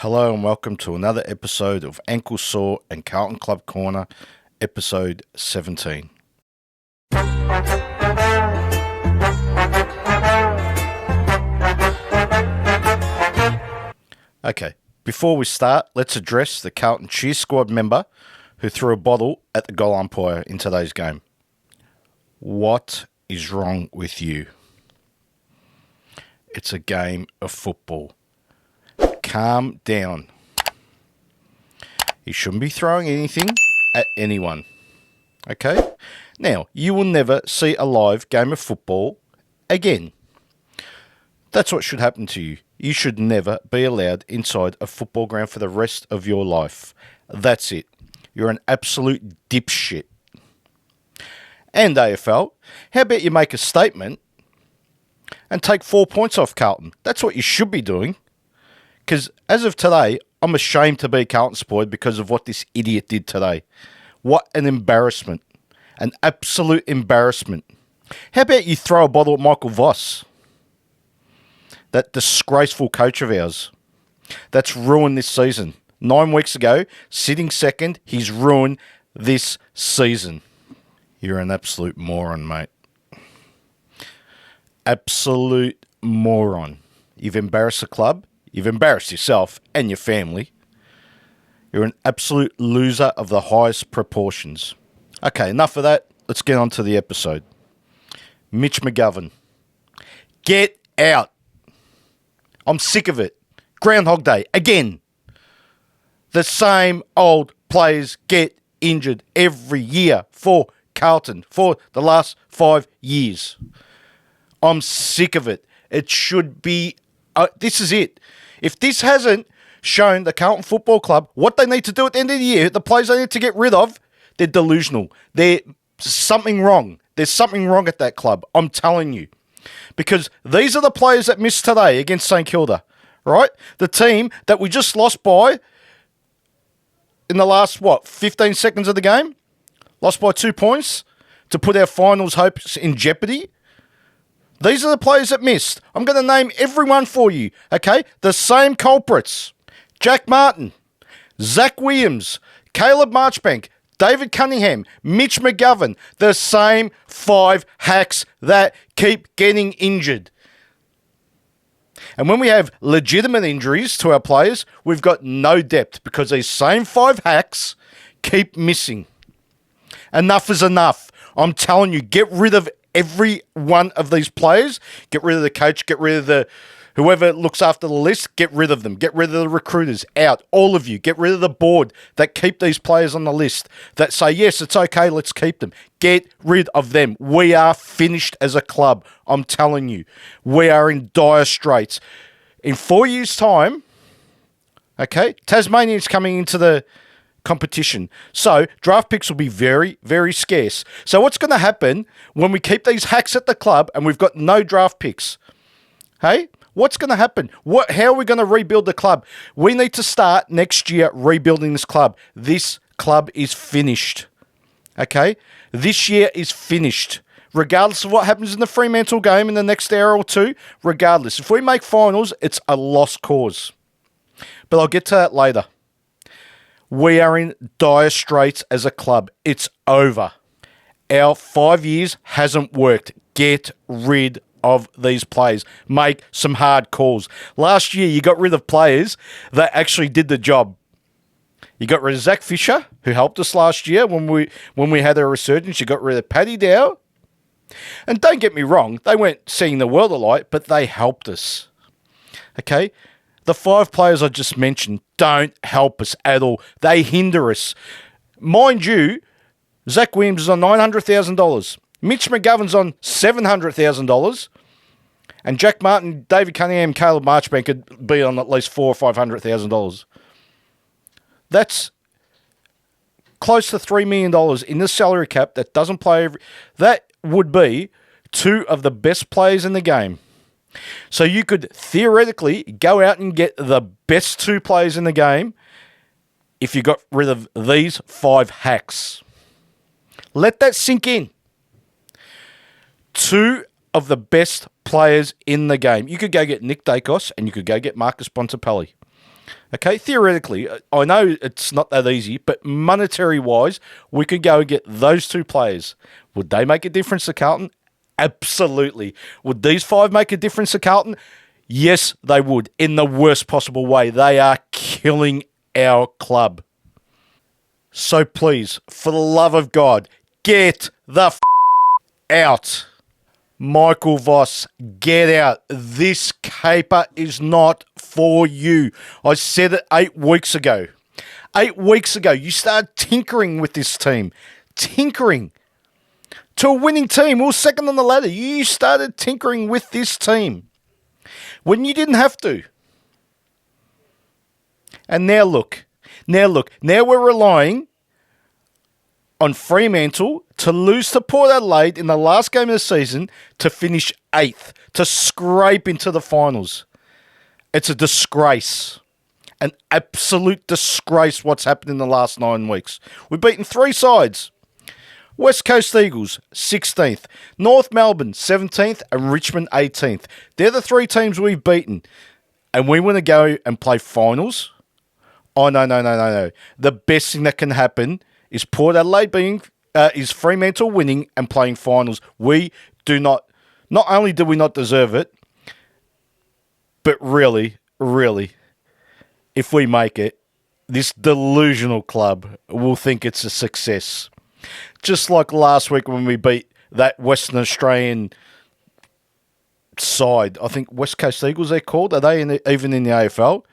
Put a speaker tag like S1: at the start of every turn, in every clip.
S1: Hello and welcome to another episode of Ankle Sore and Carlton Club Corner, episode 17. Okay, before we start, let's address the Carlton cheer squad member who threw a bottle at the goal umpire in today's game. What is wrong with you? It's a game of football. Calm down. You shouldn't be throwing anything at anyone. Okay? Now, you will never see a live game of football again. That's what should happen to you. You should never be allowed inside a football ground for the rest of your life. That's it. You're an absolute dipshit. And AFL, how about you make a statement and take 4 points off Carlton? That's what you should be doing. Because as of today, I'm ashamed to be a Carlton supporter because of what this idiot did today. What an embarrassment. An absolute embarrassment. How about you throw a bottle at Michael Voss? That disgraceful coach of ours. That's ruined this season. 9 weeks ago, sitting second, he's ruined this season. You're an absolute moron, mate. Absolute moron. You've embarrassed the club. You've embarrassed yourself and your family. You're an absolute loser of the highest proportions. Okay, enough of that. Let's get on to the episode. Mitch McGovern. Get out. I'm sick of it. Groundhog Day. Again. The same old players get injured every year for Carlton for the last 5 years. I'm sick of it. It should be... this is it. If this hasn't shown the Carlton Football Club what they need to do at the end of the year, the players they need to get rid of, they're delusional. There's something wrong. There's something wrong at that club. I'm telling you. Because these are the players that missed today against St Kilda, right? The team that we just lost by in the last, 15 seconds of the game? Lost by 2 points to put our finals hopes in jeopardy? These are the players that missed. I'm going to name everyone for you, okay? The same culprits. Jack Martin, Zach Williams, Caleb Marchbank, David Cunningham, Mitch McGovern. The same 5 hacks that keep getting injured. And when we have legitimate injuries to our players, we've got no depth because these same 5 hacks keep missing. Enough is enough. I'm telling you, get rid of every one of these players. Get rid of the coach. Get rid of whoever looks after the list. Get rid of them. Get rid of the recruiters. Out. All of you. Get rid of the board that keep these players on the list. That say, yes, it's okay, let's keep them. Get rid of them. We are finished as a club. I'm telling you. We are in dire straits. In 4 years' time, okay, Tasmania's coming into the competition. So draft picks will be very, very scarce. So what's going to happen when we keep these hacks at the club and we've got no draft picks? Hey, what's going to happen? How are we going to rebuild the club? We need to start next year rebuilding this club. This club is finished. Okay? This year is finished. Regardless of what happens in the Fremantle game in the next hour or two, regardless. If we make finals, it's a lost cause. But I'll get to that later. We are in dire straits as a club. It's over. Our 5 years hasn't worked. Get rid of these players. Make some hard calls. Last year, you got rid of players that actually did the job. You got rid of Zach Fisher, who helped us last year when we had a resurgence. You got rid of Paddy Dow. And don't get me wrong, they weren't seeing the world alight, but they helped us. Okay? The 5 players I just mentioned don't help us at all. They hinder us. Mind you, Zach Williams is on $900,000. Mitch McGovern's on $700,000. And Jack Martin, David Cunningham, Caleb Marchbank could be on at least $400,000 or $500,000. That's close to $3 million in the salary cap that doesn't play. That would be 2 of the best players in the game. So you could theoretically go out and get the best 2 players in the game if you got rid of these 5 hacks. Let that sink in. 2 of the best players in the game. You could go get Nick Dacos and you could go get Marcus Bontempelli. Okay, theoretically, I know it's not that easy, but monetary-wise, we could go and get those two players. Would they make a difference to Carlton? Absolutely. Would these five make a difference to Carlton? Yes, they would, in the worst possible way. They are killing our club. So please, for the love of God, get the out. Michael Voss, get out. This caper is not for you. I said it 8 weeks ago. 8 weeks ago, you started tinkering with this team. Tinkering. To a winning team. We were second on the ladder. You started tinkering with this team when you didn't have to. And now look. Now we're relying on Fremantle to lose to Port Adelaide in the last game of the season to finish 8th, to scrape into the finals. It's a disgrace. An absolute disgrace what's happened in the last 9 weeks. We've beaten 3 sides. West Coast Eagles, 16th. North Melbourne, 17th. And Richmond, 18th. They're the 3 teams we've beaten. And we want to go and play finals? Oh, no. The best thing that can happen is Port Adelaide is Fremantle winning and playing finals. We do not only do we not deserve it, but really, if we make it, this delusional club will think it's a success. Just like last week when we beat that Western Australian side, I think West Coast Eagles they're called. Are they even in the AFL?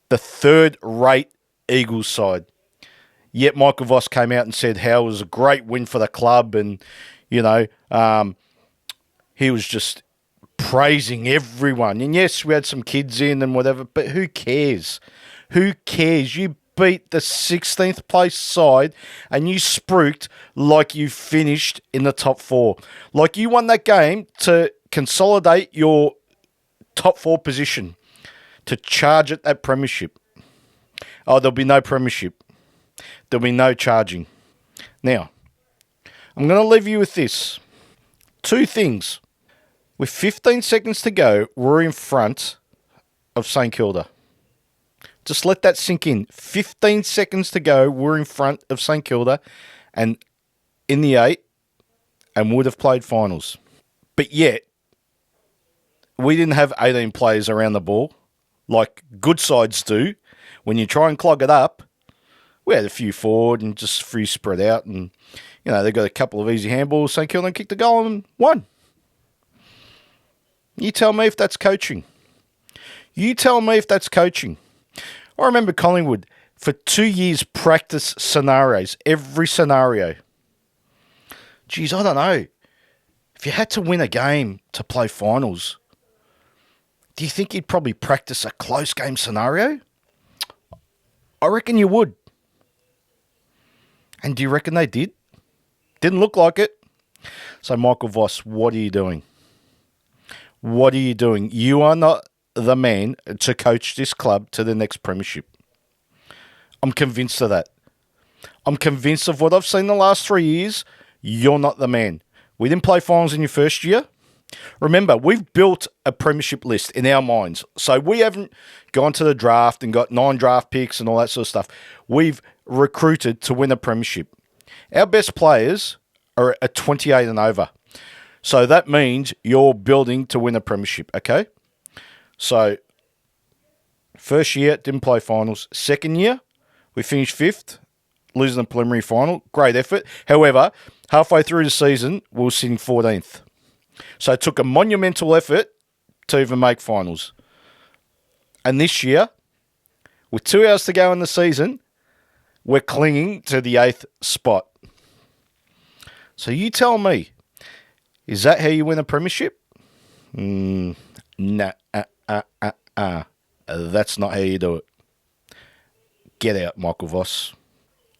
S1: The third-rate Eagles side. Yet Michael Voss came out and said how it was a great win for the club and, he was just praising everyone. And yes, we had some kids in and whatever, but who cares? Who cares? You beat the 16th place side and you spruiked like you finished in the top 4. Like you won that game to consolidate your top 4 position, to charge at that premiership. Oh, there'll be no premiership. There'll be no charging. Now, I'm going to leave you with this. 2 things. With 15 seconds to go, we're in front of St Kilda. Just let that sink in. 15 seconds to go, we're in front of St Kilda and in the 8 and would have played finals. But yet, we didn't have 18 players around the ball like good sides do. When you try and clog it up, we had a few forward and just a few spread out. And, they got a couple of easy handballs. St Kilda kicked the goal and won. You tell me if that's coaching. I remember Collingwood for 2 years practice scenarios, every scenario. Geez, I don't know. If you had to win a game to play finals, do you think you'd probably practice a close game scenario? I reckon you would. And do you reckon they did? Didn't look like it. So, Michael Voss, what are you doing? What are you doing? You are not the man to coach this club to the next premiership. I'm convinced of that. I'm convinced of what I've seen the last 3 years. You're not the man. We didn't play finals in your first year. Remember, we've built a premiership list in our minds. So we haven't gone to the draft and got 9 draft picks and all that sort of stuff. We've recruited to win a premiership. Our best players are at 28 and over. So that means you're building to win a premiership, okay? So, first year, didn't play finals. Second year, we finished 5th, losing the preliminary final. Great effort. However, halfway through the season, we were sitting 14th. So it took a monumental effort to even make finals. And this year, with 2 hours to go in the season, we're clinging to the 8th spot. So you tell me, is that how you win a premiership? Nah, that's not how you do it. Get out, Michael Voss.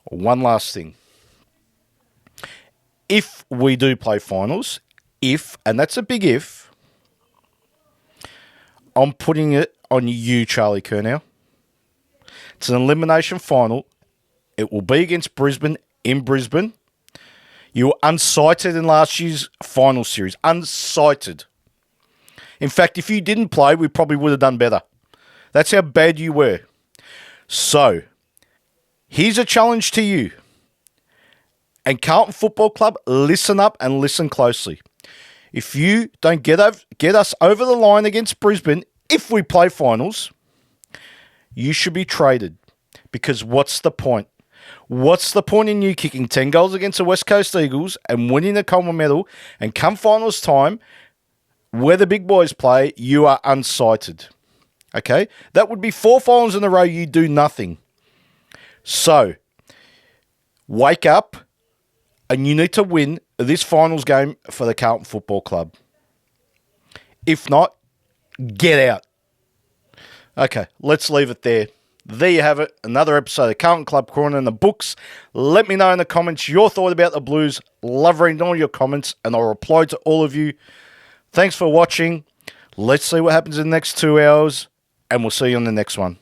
S1: One last thing. If we do play finals, and that's a big if, I'm putting it on you, Charlie Curnow. It's an elimination final. It will be against Brisbane in Brisbane. You were unsighted in last year's final series. Unsighted. In fact, if you didn't play, we probably would have done better. That's how bad you were. So, here's a challenge to you. And Carlton Football Club, listen up and listen closely. If you don't get us over the line against Brisbane, if we play finals, you should be traded. Because what's the point? What's the point in you kicking 10 goals against the West Coast Eagles and winning the Coleman medal, and come finals time, where the big boys play, you are unsighted? Okay? That would be 4 finals in a row you do nothing. So, wake up, and you need to win this finals game for the Carlton Football Club. If not, get out. Okay, let's leave it there. There you have it. Another episode of Carlton Club Corner in the books. Let me know in the comments your thought about the Blues. Love reading all your comments, and I'll reply to all of you. Thanks for watching. Let's see what happens in the next 2 hours, and we'll see you on the next one.